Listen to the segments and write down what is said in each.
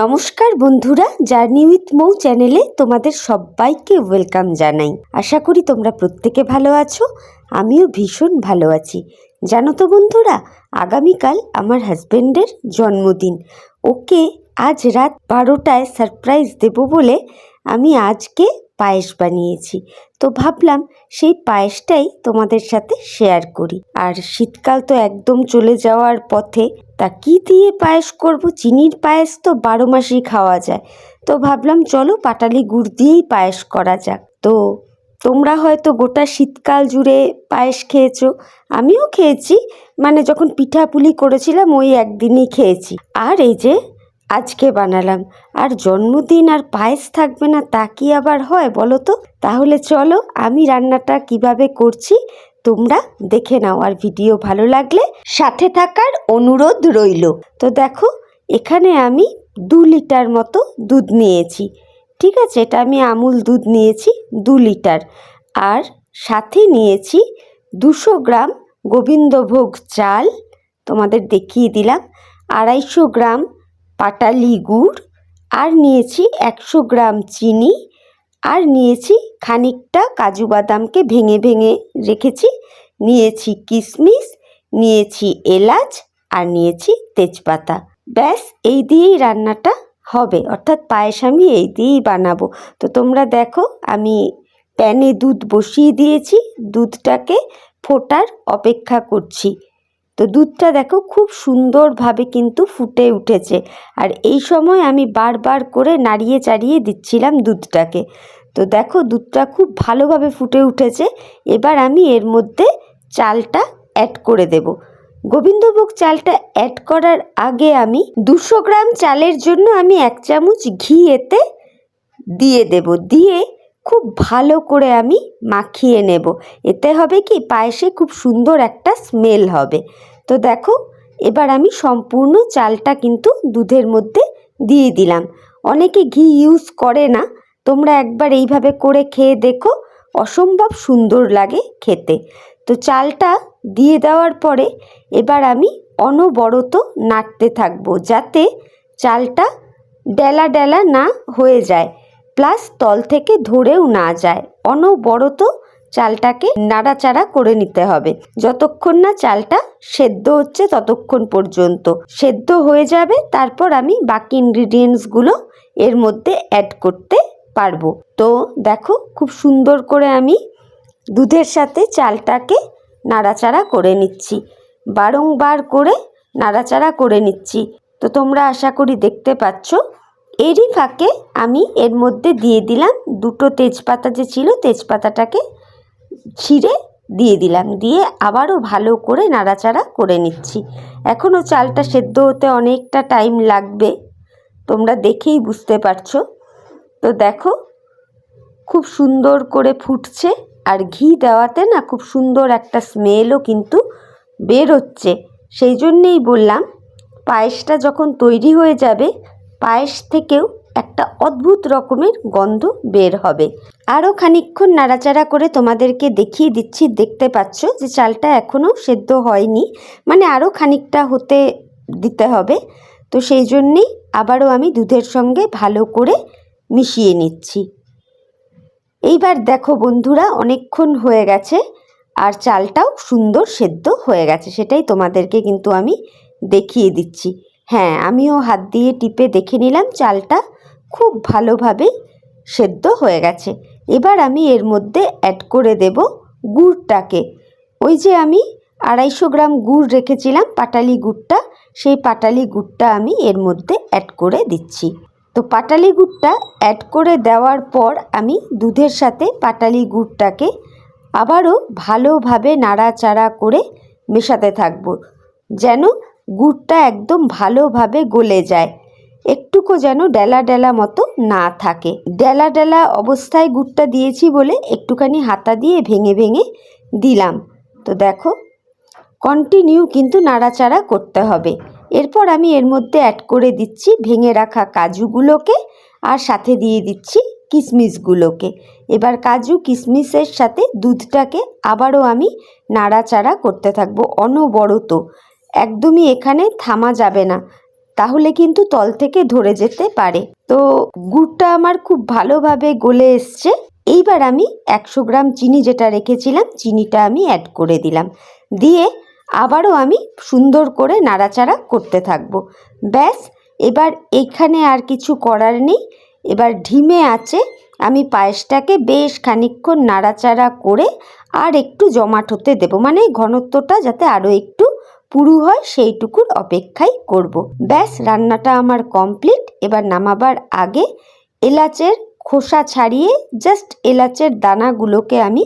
নমস্কার বন্ধুরা, journey with মৌ চ্যানেলে তোমাদের সবাইকে ওয়েলকাম জানাই। আশা করি তোমরা প্রত্যেকে ভালো আছো। আমিও ভীষণ ভালো আছি। জানো তো বন্ধুরা, আগামীকাল আমার হাজবেন্ডের জন্মদিন। ওকে আজ রাত 12টায় সারপ্রাইজ দেব বলে আমি আজকে পায়েস বানিয়েছি। তো ভাবলাম সেই পায়েসটাই তোমাদের সাথে শেয়ার করি। আর শীতকাল তো একদম চলে যাওয়ার পথে, তা কি দিয়ে পায়েস করব? চিনির পায়েস তো 12 মাসই খাওয়া যায়। তো ভাবলাম চলো পাটালি গুড় দিয়েই পায়েস করা যাক। তো তোমরা হয়তো গোটা শীতকাল জুড়ে পায়েস খেয়েছো, আমিও খেয়েছি। মানে যখন পিঠাপুলি করেছিলাম ওই একদিনই খেয়েছি। আর এই যে আজকে বানালাম। আর জন্মদিন আর পায়েস থাকবে না তা কি আবার হয় বলো তো? তাহলে চলো আমি রান্নাটা কিভাবে করছি তোমরা দেখে নাও, আর ভিডিও ভালো লাগলে সাথে থাকার অনুরোধ রইল। তো দেখো, এখানে আমি 2 লিটার মতো দুধ নিয়েছি। ঠিক আছে, এটা আমি আমুল দুধ নিয়েছি 2 লিটার। আর সাথে নিয়েছি 200 গ্রাম গোবিন্দভোগ চাল, তোমাদের দেখিয়ে দিলাম। 250 গ্রাম পাটালি গুড়, আর নিয়েছি 100 গ্রাম চিনি, আর নিয়েছি খানিকটা কাজু বাদামকে ভেঙে ভেঙে রেখেছি, নিয়েছি কিশমিশ, নিয়েছি এলাচ, আর নিয়েছি তেজপাতা। ব্যাস এই দিয়েই রান্নাটা হবে, অর্থাৎ পায়েস আমি এই দিয়েই বানাবো। তো তোমরা দেখো, আমি প্যানে দুধ বসিয়ে দিয়েছি, দুধটাকে ফোটার অপেক্ষা করছি। তো দুধটা দেখো খুব সুন্দরভাবে কিন্তু ফুটে উঠেছে। আর এই সময় আমি বারবার করে নাড়িয়ে চাড়িয়ে দিচ্ছিলাম দুধটাকে। তো দেখো দুধটা খুব ভালোভাবে ফুটে উঠেছে। এবার আমি এর মধ্যে চালটা অ্যাড করে দেব। গোবিন্দভোগ চালটা অ্যাড করার আগে আমি 200 গ্রাম চালের জন্য আমি 1 চামচ ঘি এতে দিয়ে দেব। দিয়ে খুব ভালো করে আমি মাখিয়ে নেব। এতে হবে কি, পায়েসে খুব সুন্দর একটা স্মেল হবে। তো দেখো, এবার আমি সম্পূর্ণ চালটা কিন্তু দুধের মধ্যে দিয়ে দিলাম। অনেকে ঘি ইউজ করে না, তোমরা একবার এইভাবে করে খেয়ে দেখো, অসম্ভব সুন্দর লাগে খেতে। তো চালটা দিয়ে দেওয়ার পরে এবার আমি অনবরত নাড়তে থাকবো, যাতে চালটা ডেলা ডেলা না হয়ে যায়, প্লাস তল থেকে ধরেও না যায়। অনবরত চালটাকে নাড়াচাড়া করে নিতে হবে যতক্ষণ না চালটা সেদ্ধ হচ্ছে, ততক্ষণ পর্যন্ত। সেদ্ধ হয়ে যাবে, তারপর আমি বাকি ইনগ্রিডিয়েন্টসগুলো এর মধ্যে অ্যাড করতে পারবো। তো দেখো খুব সুন্দর করে আমি দুধের সাথে চালটাকে নাড়াচাড়া করে নিচ্ছি, বারংবার করে নাড়াচাড়া করে নিচ্ছি। তো তোমরা আশা করি দেখতে পাচ্ছ। এরই ফাঁকে আমি এর মধ্যে দিয়ে দিলাম 2টো তেজপাতা, যে ছিল তেজপাতাটাকে ছিঁড়ে দিয়ে দিলাম। দিয়ে আবারও ভালো করে নাড়াচাড়া করে নিচ্ছি। এখনও চালটা সেদ্ধ হতে অনেকটা টাইম লাগবে, তোমরা দেখেই বুঝতে পারছো। তো দেখো খুব সুন্দর করে ফুটছে, আর ঘি দেওয়াতে না খুব সুন্দর একটা স্মেলও কিন্তু বের হচ্ছে। সেই জন্যেই বললাম, পায়েসটা যখন তৈরি হয়ে যাবে, পায়েস থেকেও একটা অদ্ভুত রকমের গন্ধ বের হবে। আরও খানিকক্ষণ নাড়াচাড়া করে তোমাদেরকে দেখিয়ে দিচ্ছি। দেখতে পাচ্ছ যে চালটা এখনও সেদ্ধ হয়নি, মানে আরও খানিকটা হতে দিতে হবে। তো সেই জন্যেই আবারও আমি দুধের সঙ্গে ভালো করে মিশিয়ে নিচ্ছি। এইবার দেখো বন্ধুরা, অনেকক্ষণ হয়ে গেছে আর চালটাও সুন্দর সেদ্ধ হয়ে গেছে, সেটাই তোমাদেরকে কিন্তু আমি দেখিয়ে দিচ্ছি। হ্যাঁ, আমিও হাত দিয়ে টিপে দেখে নিলাম চালটা খুব ভালোভাবেই সেদ্ধ হয়ে গেছে। এবার আমি এর মধ্যে অ্যাড করে দেব গুড়টাকে। ওই যে আমি 250 গ্রাম গুড় রেখেছিলাম, পাটালি গুড়টা, সেই পাটালি গুড়টা আমি এর মধ্যে অ্যাড করে দিচ্ছি। তো পাটালি গুড়টা অ্যাড করে দেওয়ার পর আমি দুধের সাথে পাটালি গুড়টাকে আবারও ভালোভাবে নাড়াচাড়া করে মেশাতে থাকবো, যেন গুড়টা একদম ভালোভাবে গলে যায়, একটুকু যেন ডেলা ডেলা মতো না থাকে। ডেলা ডেলা অবস্থায় গুড়টা দিয়েছি বলে একটুখানি হাতা দিয়ে ভেঙে ভেঙে দিলাম। তো দেখো কন্টিনিউ কিন্তু নাড়াচাড়া করতে হবে। এরপর আমি এর মধ্যে অ্যাড করে দিচ্ছি ভেঙে রাখা কাজুগুলোকে, আর সাথে দিয়ে দিচ্ছি কিশমিশগুলোকে। এবার কাজু কিশমিশের সাথে দুধটাকে আবারও আমি নাড়াচাড়া করতে থাকবো অনবরত। একদমই এখানে থামা যাবে না, তাহলে কিন্তু তল থেকে ধরে যেতে পারে। তো গুড়টা আমার খুব ভালোভাবে গলে এসছে। এইবার আমি 100 গ্রাম চিনি যেটা রেখেছিলাম, চিনিটা আমি অ্যাড করে দিলাম। দিয়ে আবারও আমি সুন্দর করে নাড়াচাড়া করতে থাকবো। ব্যাস, এবার এখানে আর কিছু করার নেই। এবার ধিমে আঁচে আমি পায়েসটাকে বেশ খানিকক্ষণ নাড়াচাড়া করে আর একটু জমাট হতে দেবো, মানে ঘনত্বটা যাতে আরও একটু পুরু হয় সেইটুকুর অপেক্ষাই করব। ব্যাস, রান্নাটা আমার কমপ্লিট। এবার নামাবার আগে এলাচের খোসা ছাড়িয়ে জাস্ট এলাচের দানাগুলোকে আমি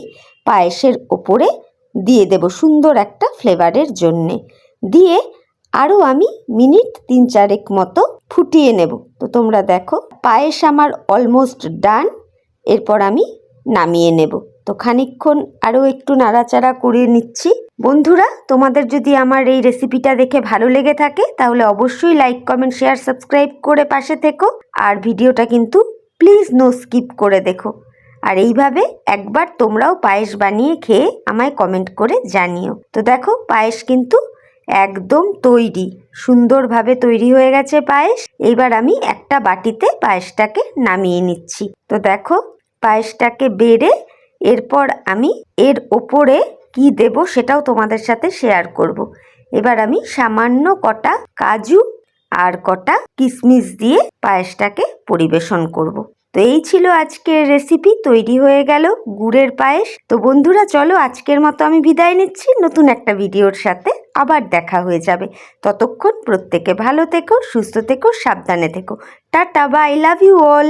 পায়েসের ওপরে দিয়ে দেব সুন্দর একটা ফ্লেভারের জন্যে। দিয়ে আরও আমি মিনিট 3-4 মতো ফুটিয়ে নেব। তো তোমরা দেখো পায়েস আমার অলমোস্ট ডান। এরপর আমি নামিয়ে নেব। তো খানিকক্ষণ আরও একটু নাড়াচাড়া করে নিচ্ছি। বন্ধুরা, তোমাদের যদি আমার এই রেসিপিটা দেখে ভালো লেগে থাকে তাহলে অবশ্যই লাইক, কমেন্ট, শেয়ার, সাবস্ক্রাইব করে পাশে থেকো। আর ভিডিওটা কিন্তু প্লিজ নো স্কিপ করে দেখো। আর এইভাবে একবার তোমরাও পায়েস বানিয়ে খেয়ে আমায় কমেন্ট করে জানিও। তো দেখো পায়েস কিন্তু একদম তৈরি, সুন্দরভাবে তৈরি হয়ে গেছে পায়েস। এইবার আমি একটা বাটিতে পায়েসটাকে নামিয়ে নিচ্ছি। তো দেখো পায়েসটাকে বেড়ে এরপর আমি এর ওপরে কি দেব সেটাও তোমাদের সাথে শেয়ার করব। এবার আমি সামান্য কটা কাজু আর কটা কিশমিশ দিয়ে পায়েসটাকে পরিবেশন করব। তো এই ছিল আজকের রেসিপি, তৈরি হয়ে গেল গুড়ের পায়েস। তো বন্ধুরা চলো আজকের মতো আমি বিদায় নিচ্ছি। নতুন একটা ভিডিওর সাথে আবার দেখা হয়ে যাবে। ততক্ষণ প্রত্যেকে ভালো থেকো, সুস্থ থেকো, সাবধানে থেকো। Tata, bye, love you all.